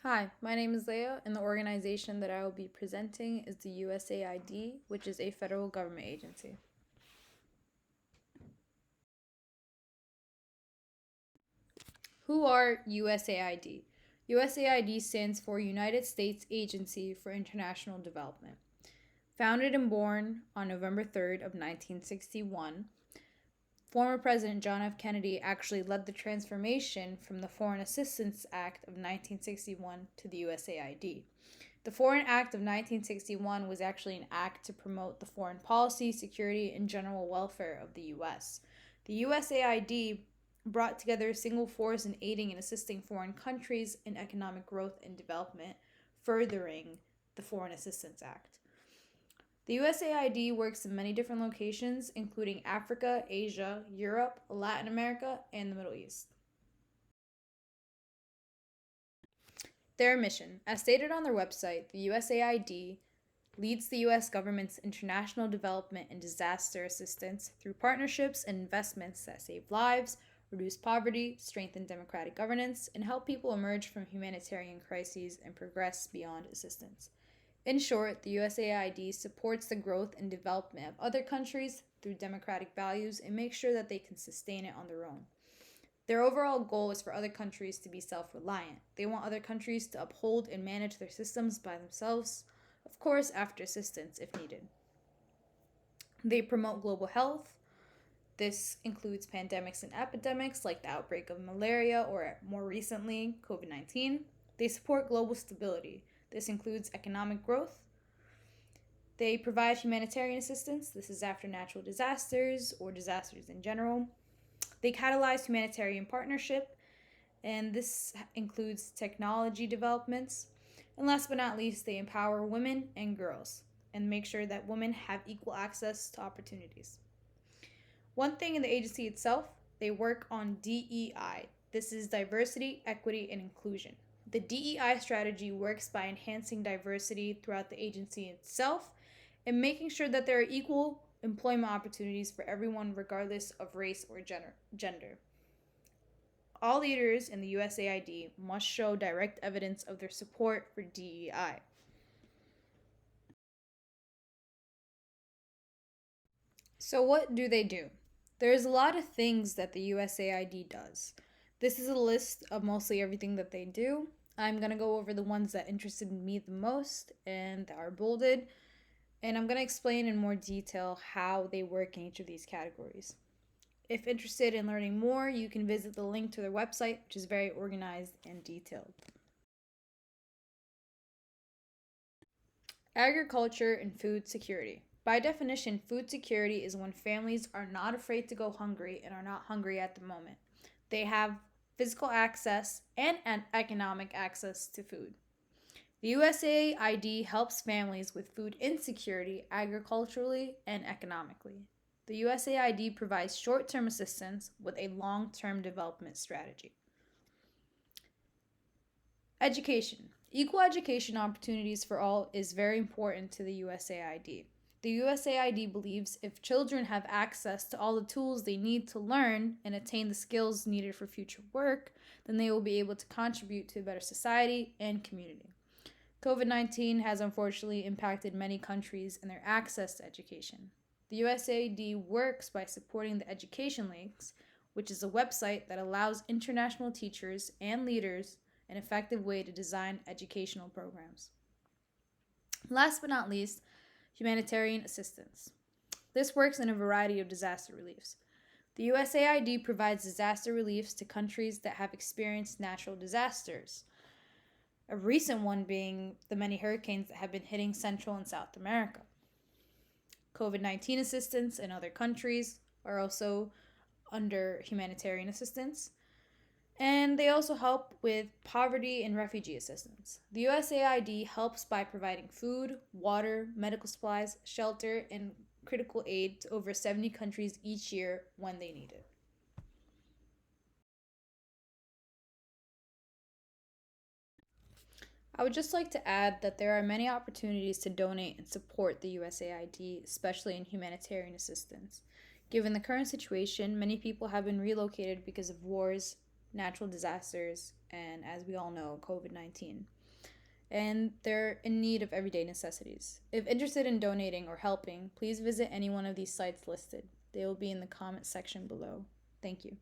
Hi, my name is Leah, and the organization that I will be presenting is the USAID, which is a federal government agency. Who are USAID? USAID stands for United States Agency for International Development. Founded and born on November 3rd of 1961, former President John F. Kennedy actually led the transformation from the Foreign Assistance Act of 1961 to the USAID. The Foreign Act of 1961 was actually an act to promote the foreign policy, security, and general welfare of the U.S. The USAID brought together a single force in aiding and assisting foreign countries in economic growth and development, furthering the Foreign Assistance Act. The USAID works in many different locations, including Africa, Asia, Europe, Latin America, and the Middle East. Their mission, as stated on their website, the USAID leads the U.S. government's international development and disaster assistance through partnerships and investments that save lives, reduce poverty, strengthen democratic governance, and help people emerge from humanitarian crises and progress beyond assistance. In short, the USAID supports the growth and development of other countries through democratic values and makes sure that they can sustain it on their own. Their overall goal is for other countries to be self reliant. They want other countries to uphold and manage their systems by themselves, of course, after assistance if needed. They promote global health. This includes pandemics and epidemics like the outbreak of malaria or, more recently, COVID-19. They support global stability. This includes economic growth. They provide humanitarian assistance. This is after natural disasters or disasters in general. They catalyze humanitarian partnership, and this includes technology developments. And last but not least, they empower women and girls and make sure that women have equal access to opportunities. One thing in the agency itself, they work on DEI. This is diversity, equity, and inclusion. The DEI strategy works by enhancing diversity throughout the agency itself and making sure that there are equal employment opportunities for everyone regardless of race or gender. All leaders in the USAID must show direct evidence of their support for DEI. So, what do they do? There's a lot of things that the USAID does. This is a list of mostly everything that they do. I'm going to go over the ones that interested me the most and that are bolded, and I'm going to explain in more detail how they work in each of these categories. If interested in learning more, you can visit the link to their website, which is very organized and detailed. Agriculture and food security. By definition, food security is when families are not afraid to go hungry and are not hungry at the moment. They have physical access and an economic access to food. The USAID helps families with food insecurity agriculturally and economically. The USAID provides short term assistance with a long term development strategy. Education. Equal education opportunities for all is very important to the USAID. The USAID believes if children have access to all the tools they need to learn and attain the skills needed for future work, then they will be able to contribute to a better society and community. COVID-19 has unfortunately impacted many countries in their access to education. The USAID works by supporting the Education Links, which is a website that allows international teachers and leaders an effective way to design educational programs. Last but not least, humanitarian assistance. This works in a variety of disaster reliefs. The USAID provides disaster reliefs to countries that have experienced natural disasters. A recent one being the many hurricanes that have been hitting Central and South America. COVID-19 assistance in other countries are also under humanitarian assistance. And they also help with poverty and refugee assistance. The USAID helps by providing food, water, medical supplies, shelter, and critical aid to over 70 countries each year when they need it. I would just like to add that there are many opportunities to donate and support the USAID, especially in humanitarian assistance. Given the current situation, many people have been relocated because of wars natural disasters, and as we all know, COVID-19. And they're in need of everyday necessities. If interested in donating or helping, please visit any one of these sites listed. They will be in the comment section below. Thank you.